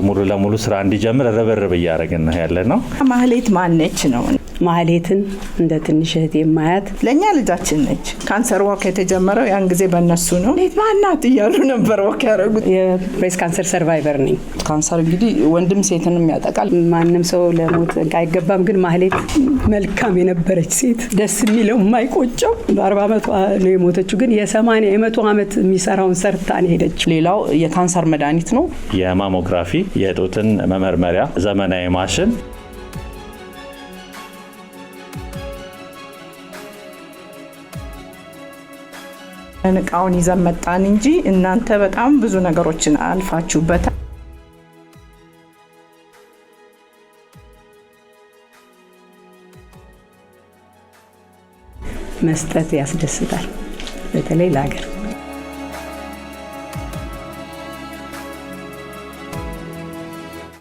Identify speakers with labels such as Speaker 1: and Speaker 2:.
Speaker 1: ሙሉ ለሙሉ ስራ እንዲጀምር ረበረብ እያደረግን ነው ያለነው።
Speaker 2: ማህሌት ማነች ነው?
Speaker 3: ማህሌትን እንደ ትንሽ እህት የማያት
Speaker 2: ለኛ ልጃችን ነች። ካንሰር ወክ የተጀመረው ያን ጊዜ በእነሱ ነው። ማናት እያሉ ነበር ወክ ያደረጉት።
Speaker 3: የብሬስት ካንሰር ሰርቫይቨር ነኝ።
Speaker 4: ካንሰር እንግዲህ ወንድም ሴትንም ያጠቃል።
Speaker 3: ማንም ሰው ለሞት አይገባም። ግን ማህሌት መልካም የነበረች ሴት፣ ደስ የሚለው የማይቆጨው በ40 ዓመቷ ነው የሞተችው። ግን የ80 የ100 ዓመት የሚሰራውን ሰርታ ነው ሄደች።
Speaker 4: ሌላው የካንሰር መድኃኒት ነው።
Speaker 1: የማሞግራፊ የጡትን መመርመሪያ ዘመናዊ ማሽን
Speaker 2: እቃውን ይዘን መጣን እንጂ እናንተ በጣም ብዙ ነገሮችን አልፋችሁበታል።
Speaker 3: መስጠት ያስደስታል፣ በተለይ ለሀገር